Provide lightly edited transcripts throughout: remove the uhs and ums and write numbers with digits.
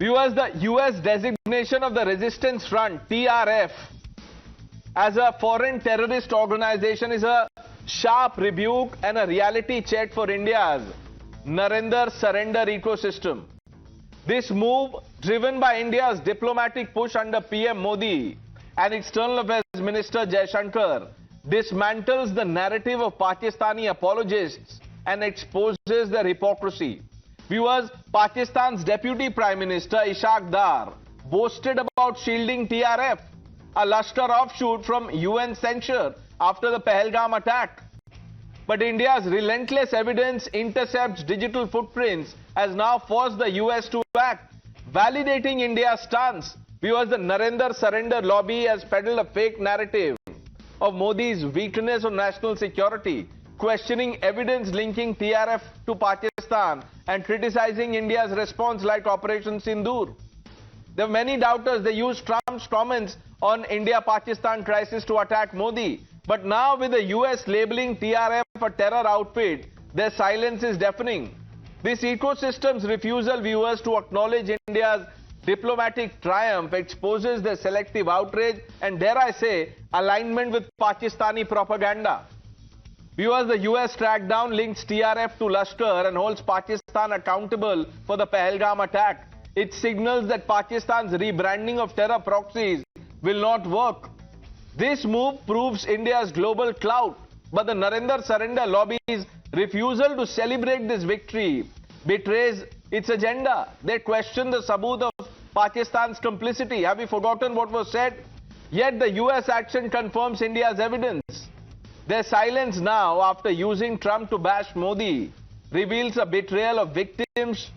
Viewers, the US designation of the Resistance Front, TRF, as a foreign terrorist organization is a sharp rebuke and a reality check for India's Narendra surrender ecosystem. This move, driven by India's diplomatic push under PM Modi and External Affairs Minister Jaishankar, dismantles the narrative of Pakistani apologists and exposes their hypocrisy. Viewers, Pakistan's Deputy Prime Minister Ishaq Dar boasted about shielding TRF, a Lashkar offshoot from UN censure after the Pahalgam attack. But India's relentless evidence intercepts digital footprints has now forced the US to act, validating India's stance. Viewers, the Narendra surrender lobby has peddled a fake narrative of Modi's weakness on national security, questioning evidence linking TRF to Pakistan and criticizing India's response like Operation Sindoor. There are many doubters. They use Trump's comments on India-Pakistan crisis to attack Modi. But now with the US labeling TRF a terror outfit, their silence is deafening. This ecosystem's refusal, viewers, to acknowledge India's diplomatic triumph exposes their selective outrage and, dare I say, alignment with Pakistani propaganda. Viewers, the US crackdown links TRF to Lashkar and holds Pakistan accountable for the Pahalgam attack. It signals that Pakistan's rebranding of terror proxies will not work. This move proves India's global clout, but the Narendra surrender lobby's refusal to celebrate this victory betrays its agenda. They question the Saboot of Pakistan's complicity. Have we forgotten what was said? Yet the US action confirms India's evidence. Their silence now, after using Trump to bash Modi, reveals a betrayal of victims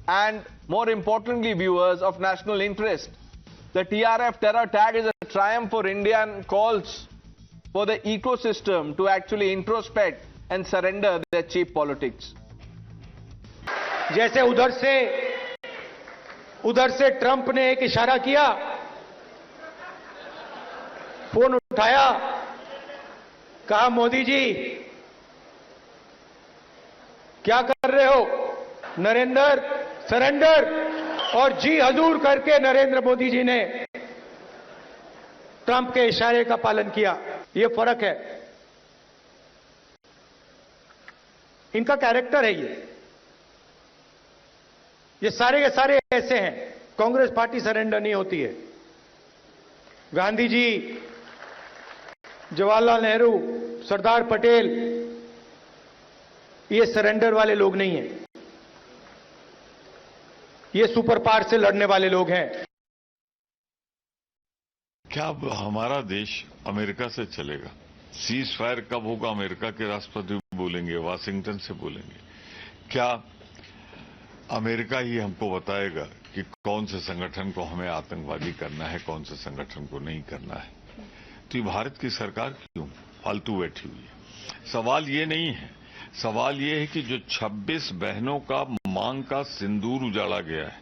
and, more importantly, viewers, of national interest. The TRF terror tag is a triumph for India and calls for the ecosystem to actually introspect and surrender their cheap politics. जैसे उधर से Trump ने एक इशारा किया, phone उठाया, कहा मोदी जी क्या कर रहे हो, नरेंद्र सरेंडर, और जी हजूर करके नरेंद्र मोदी जी ने ट्रंप के इशारे का पालन किया. ये फर्क है, इनका कैरेक्टर है. ये सारे के सारे ऐसे हैं. कांग्रेस पार्टी सरेंडर नहीं होती है. गांधी जी, जवाहरलाल नेहरू, सरदार पटेल, ये सरेंडर वाले लोग नहीं हैं. ये सुपर पावर से लड़ने वाले लोग हैं. क्या हमारा देश अमेरिका से चलेगा? सीज फायर कब होगा? अमेरिका के राष्ट्रपति बोलेंगे, वाशिंगटन से बोलेंगे. क्या अमेरिका ही हमको बताएगा कि कौन से संगठन को हमें आतंकवादी करना है, कौन से संगठन को नहीं करना है? तो ये भारत की सरकार क्यों फालतू बैठी हुई है? सवाल ये नहीं है. सवाल ये है कि जो 26 बहनों का मांग का सिंदूर उजाड़ा गया है,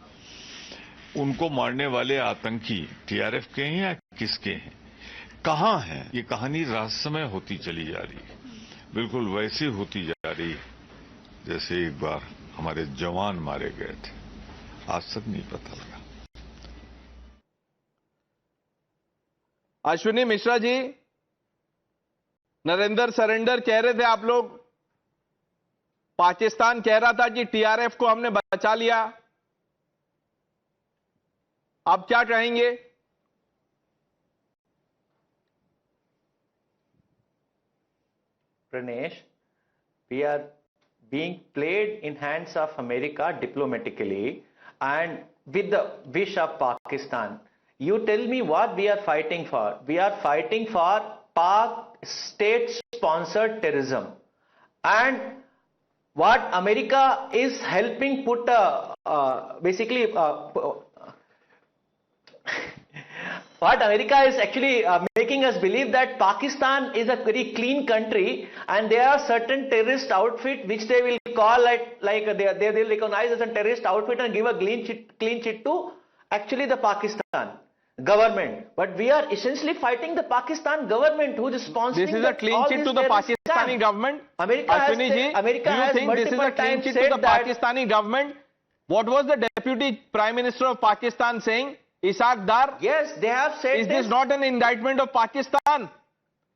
उनको मारने वाले आतंकी टीआरएफ के हैं या किसके हैं? कहां हैं? ये कहानी रहस्यमय होती चली जा रही है. बिल्कुल वैसी होती जा रही है जैसे एक बार हमारे जवान मारे गए थे. आज तक नहीं पता लगा. अश्विनी मिश्रा जी, नरेंद्र सरेंडर कह रहे थे आप लोग, पाकिस्तान कह रहा था कि टीआरएफ को हमने बचा लिया. आप क्या कहेंगे? Pranesh, we are being played in hands of America diplomatically and with the wish of Pakistan. You tell me what we are fighting for. We are fighting for Pak state-sponsored terrorism. And what America is helping put what America is actually making us believe that Pakistan is a very clean country and there are certain terrorist outfit which they will call like they will recognize as a terrorist outfit and give a clean chit to actually the Pakistan government. But we are essentially fighting the Pakistan government who is sponsoring. This is a clean chit to the Pakistani government. America has Ashwini ji, America do you has think this is a clean chit to the Pakistani government? What was the Deputy Prime Minister of Pakistan saying, Ishaq Dar, Yes, they have said is this not an indictment of Pakistan?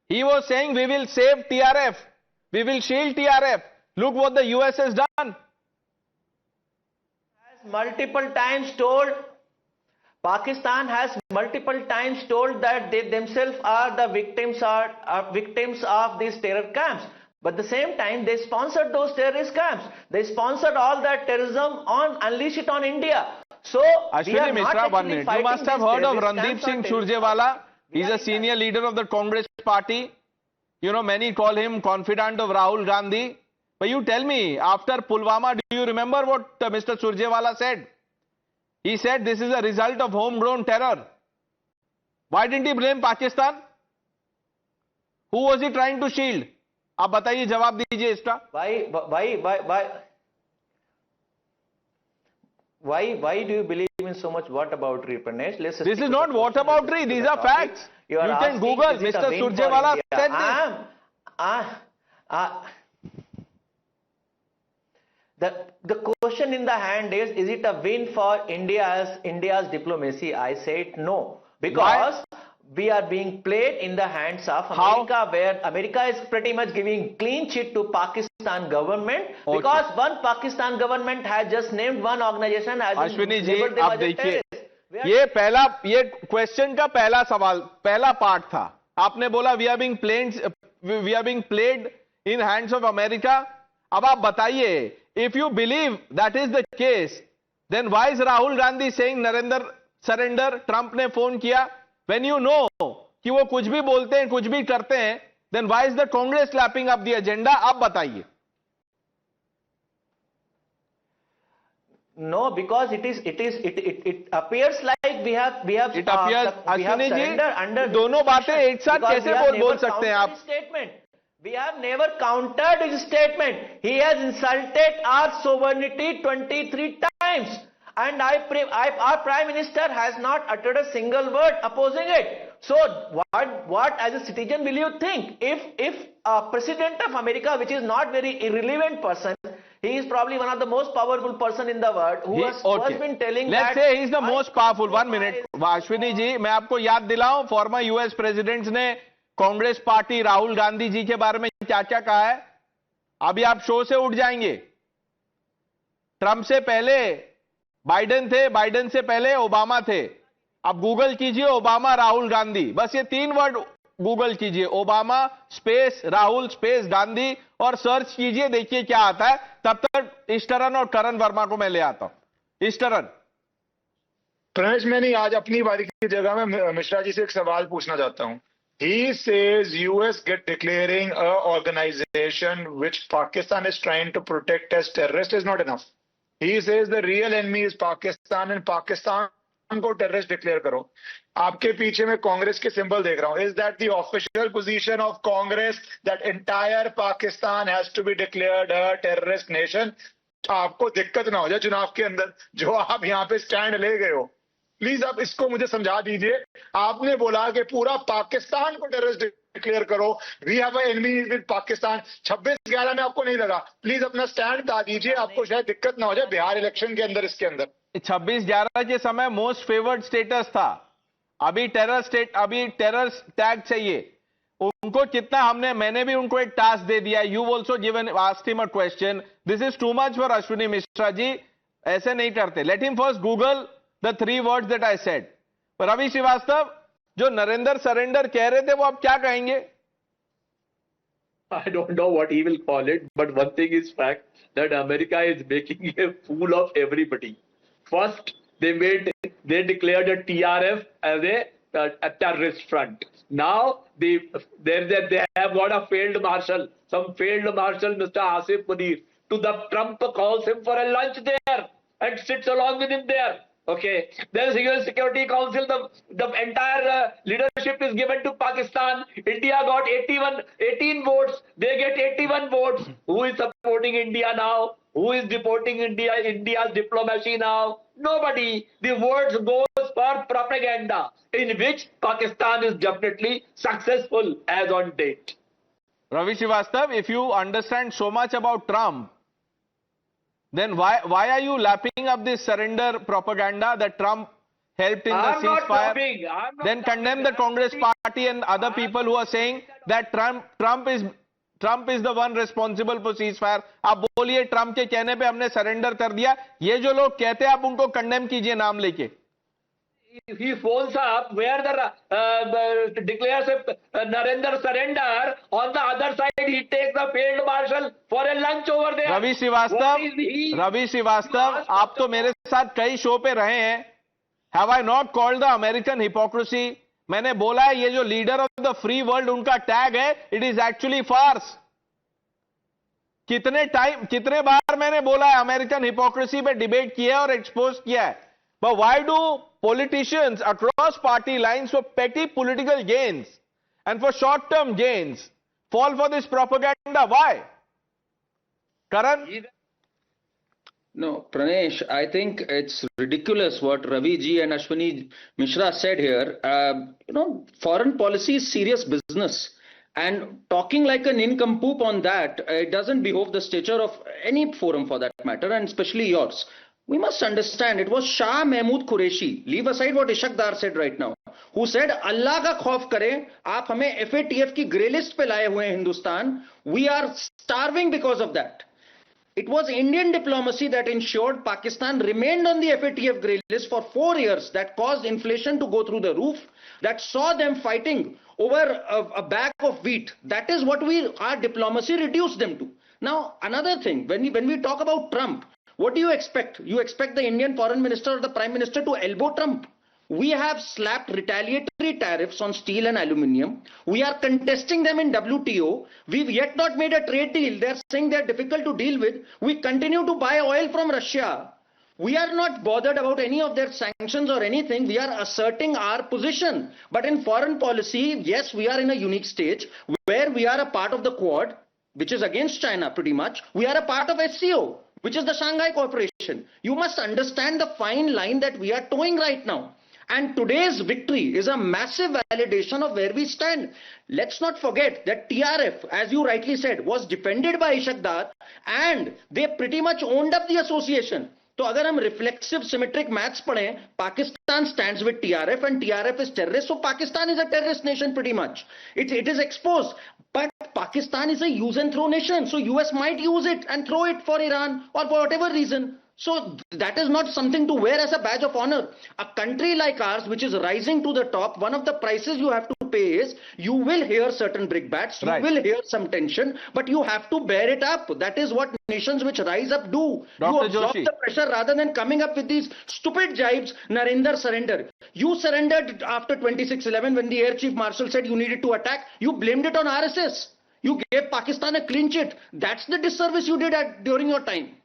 He was saying, we will save TRF. We will shield TRF. Look what the US has done. Multiple times told, Pakistan has multiple times told that they themselves are the victims of these terror camps. But at the same time, they sponsored those terrorist camps. They sponsored all that terrorism unleash it on India. So, Ashwini Mishra, 1 minute. You must have heard of Randeep Singh Surjewala. He's a senior leader of the Congress party. You know, many call him confidant of Rahul Gandhi. But you tell me, after Pulwama, do you remember what Mr. Surjewala said? He said this is a result of homegrown terror. Why didn't he blame Pakistan? Who was he trying to shield? आप बताइए, जवाब दीजिए इसका. Why do you believe in so much whataboutery, Pranesh? This is not whataboutery. These are facts. You can Google. Mr. Surjewala said this. The question in the hand is it a win for India's diplomacy? I said no, because we are being played in the hands of America, where America is pretty much giving clean sheet to Pakistan government, because one Pakistan government has just named one organization as Ashwini ji, आप देखिए, ये question का पहला सवाल, पहला part था. आपने बोला we are being played in hands of America. अब आप बताइए, if you believe that is the case, then why is Rahul Gandhi saying Narendra surrender? Trump ने फोन किया. When you know कि वो कुछ भी बोलते हैं, कुछ भी करते हैं, then why is the Congress lapping up the agenda? आप बताइए. No, because it appears like we have it appears, Ashwini जी, दोनों बातें एक साथ कैसे बोल सकते हैं आप? Statement. We have never countered his statement. He has insulted our sovereignty 23 times. And our Prime Minister has not uttered a single word opposing it. So, what as a citizen will you think? If a President of America, which is not very irrelevant person, he is probably one of the most powerful person in the world, who has been telling Let's say he is the most powerful. 1 minute. Ashwini ji, मैं आपको याद दिलाऊं, former US presidents ने Congress party Rahul Gandhi ji के बारे में क्या क्या कहा है. अभी आप शो से उठ जाएंगे. ट्रंप से पहले बाइडेन थे, बाइडेन से पहले ओबामा थे. अब गूगल कीजिए ओबामा राहुल गांधी, बस ये 3 वर्ड गूगल कीजिए, Obama space Rahul space Gandhi, और सर्च कीजिए, देखिए क्या आता है. तब तक ईस्टरन और करण वर्मा को मैं ले आता हूं. ईस्टरन. प्रणेश, मैं नहीं, आज अपनी बारी की जगह में मिश्रा जी से एक सवाल पूछना चाहता हूं. He says US declaring a organization which Pakistan is trying to protect as terrorist is not enough. He says the real enemy is Pakistan and Pakistan को terrorist declare करो. आपके पीछे मैं कांग्रेस के सिंबल देख रहा हूं. Is that the official position of Congress that entire Pakistan has to be declared a terrorist nation? आपको दिक्कत ना हो जाए चुनाव के अंदर, जो आप यहाँ पे स्टैंड ले गए हो. प्लीज आप इसको मुझे समझा दीजिए. आपने बोला कि पूरा पाकिस्तान को टेररिस्ट डिक्लेयर करो. We have a enemy with Pakistan. 26/11 में आपको नहीं लगा. प्लीज अपना स्टैंड बता दीजिए. आपको शायद दिक्कत ना हो जाए बिहार इलेक्शन के अंदर. इसके अंदर 26/11 के समय मोस्ट फेवर्ड स्टेटस था. अभी टेरर टैग चाहिए उनको. कितना मैंने भी उनको एक टास्क दे दिया. You also given asked him a question. This is too much for Ashwini Mishra ji. ऐसे नहीं करते. Let him first Google the 3 words that I said. Ravi Srivastava, जो नरेंद्र सरेंडर कह रहे थे, वो आप क्या कहेंगे? I don't know what he will call it, but one thing is fact that America is making a fool of everybody. First, they declared a TRF as a terrorist front. Now they have got a field marshal, Mr. Asif Munir. Trump calls him for a lunch there and sits along with him there. Okay, then Security Council, the entire leadership is given to Pakistan. India got 18 votes. They get 81 votes. Who is supporting India now? Who is deporting India's diplomacy now? Nobody. The words goes for propaganda, in which Pakistan is definitely successful as on date. Ravi Srivastav, if you understand so much about Trump, Then why are you lapping up this surrender propaganda that Trump helped in the I'm not ceasefire? laughing. I'm not Then condemn the Congress party and other people who are saying that Trump is the one responsible for ceasefire. आप बोलिए Trump के कहने पे हमने surrender कर दिया. ये जो लोग कहते हैं आप उनको कंडेम कीजिए नाम लेके. He phones up where the declares a Narendra surrender. On the other side, he takes the field marshal for a lunch over there. Ravi Srivastava, आप तो मेरे साथ कई शो पे रहे हैं. Have I not called the American hypocrisy? मैंने बोला है ये जो leader of the free world उनका टैग है, इट इज एक्चुअली फार्स. कितने बार मैंने बोला है अमेरिकन हिपोक्रेसी पे डिबेट किया है और एक्सपोज किया है. But why do politicians across party lines for petty political gains and for short-term gains fall for this propaganda? Why? Karan? No, Pranesh, I think it's ridiculous what Ravi ji and Ashwini Mishra said here. Foreign policy is serious business. And talking like a nincompoop on that, it doesn't behove the stature of any forum for that matter, and especially yours. We must understand, it was Shah Mahmood Qureshi, leave aside what Ishaq Dar said right now, who said, Allah ka khauf kare, aap hame FATF ki grey list pe laye hue Hindustan, we are starving because of that. It was Indian diplomacy that ensured Pakistan remained on the FATF grey list for 4 years, that caused inflation to go through the roof, that saw them fighting over a bag of wheat. That is what our diplomacy reduced them to. Now, another thing, when we talk about Trump, what do you expect? You expect the Indian foreign minister or the prime minister to elbow Trump? We have slapped retaliatory tariffs on steel and aluminium. We are contesting them in WTO. We've yet not made a trade deal. They're saying they're difficult to deal with. We continue to buy oil from Russia. We are not bothered about any of their sanctions or anything. We are asserting our position. But in foreign policy, yes, we are in a unique stage where we are a part of the Quad, which is against China pretty much. We are a part of SCO, which is the Shanghai Cooperation. You must understand the fine line that we are towing right now. And today's victory is a massive validation of where we stand. Let's not forget that TRF, as you rightly said, was defended by Ishaq Dar, and they pretty much owned up the association. So agar hum reflexive symmetric maths padhe, Pakistan stands with TRF and TRF is terrorist. So Pakistan is a terrorist nation pretty much. It is exposed. But Pakistan is a use and throw nation. So US might use it and throw it for Iran or for whatever reason. So that is not something to wear as a badge of honor. A country like ours, which is rising to the top, one of the prices you have to pay is, you will hear certain brickbats, you will hear some tension, but you have to bear it up. That is what nations which rise up do. You absorb the pressure rather than coming up with these stupid jibes. Narendra surrender. You surrendered after 26/11 when the Air Chief Marshal said you needed to attack. You blamed it on RSS. You gave Pakistan a clean chit. That's the disservice you did during your time.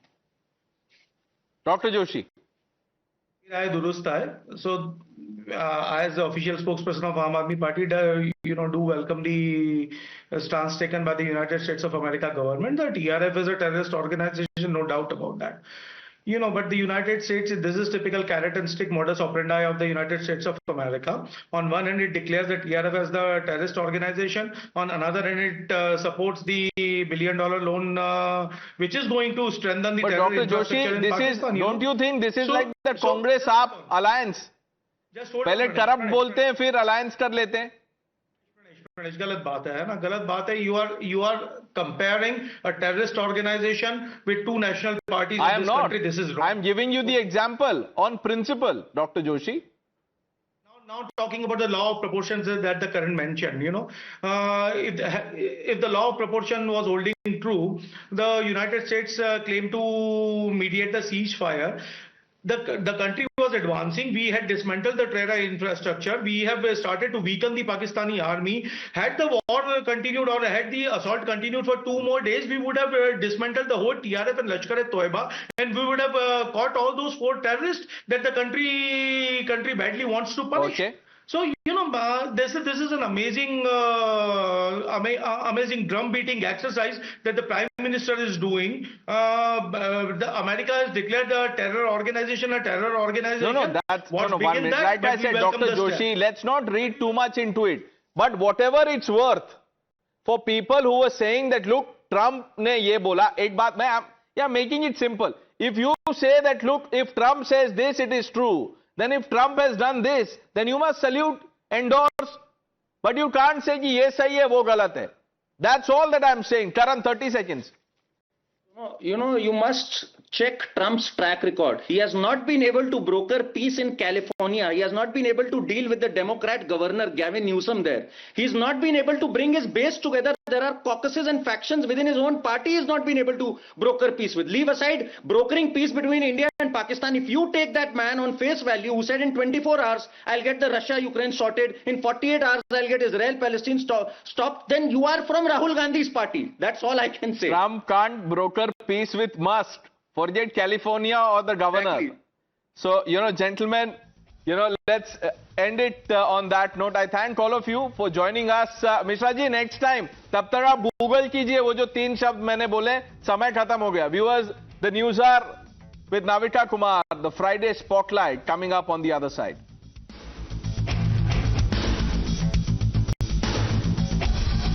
Dr. Joshi. So, as the official spokesperson of Aam Aadmi Party, do welcome the stance taken by the United States of America government. The TRF is a terrorist organization, no doubt about that. But the United States, this is typical carrot and stick modus operandi of the United States of America. On one hand, it declares that TRF as the terrorist organization. On another hand, it supports the $1 billion loan, which is going to strengthen the terror infrastructure in Pakistan. Don't you think this is like the Congress-AAP alliance? पहले corrupt बोलते हैं, फिर alliance कर लेते हैं. गलत बात है ना, गलत बात है. You are comparing a terrorist organization with two national parties in this country. This is wrong. I am giving you the example on principle, Dr. Joshi. Now talking about the law of proportions that the Karan mentioned, if the law of proportion was holding true, the United States claimed to mediate the ceasefire. The country was advancing. We had dismantled the terror infrastructure. We have started to weaken the Pakistani army. Had the war continued or had the assault continued for 2 more days, we would have dismantled the whole TRF and Lashkar-e-Taiba, and we would have caught all those 4 terrorists that the country badly wants to punish. Okay. So, this is an amazing drum beating exercise that the Prime Minister is doing. America has declared the terror organization a terror organization. No, that's 1 minute. Like I said, Dr. Joshi, let's not read too much into it. But whatever it's worth, for people who are saying that, look, Trump ne ye bola, ek baat, making it simple. if you say that, look, if Trump says this, it is true. Then if Trump has done this, then you must salute, endorse. But you can't say कि ये सही है, वो गलत है. That's all that I'm saying. Karan, 30 seconds. You must check Trump's track record. He has not been able to broker peace in California. He has not been able to deal with the Democrat governor Gavin Newsom there. He's not been able to bring his base together. There are caucuses and factions within his own party he has not been able to broker peace with. Leave aside brokering peace between India and Pakistan. If you take that man on face value who said in 24 hours, I'll get the Russia-Ukraine sorted. In 48 hours, I'll get Israel-Palestine stopped. Then you are from Rahul Gandhi's party. That's all I can say. Trump can't broker peace with Musk. Forget California or the governor. Exactly. So, gentlemen, let's end it on that note. I thank all of you for joining us. Mishra ji, next time, तब तक आप Google कीजिए वो जो 3 शब्द मैंने बोले, समय खत्म हो गया. Viewers, the news are with Navika Kumar, the Friday Spotlight coming up on the other side.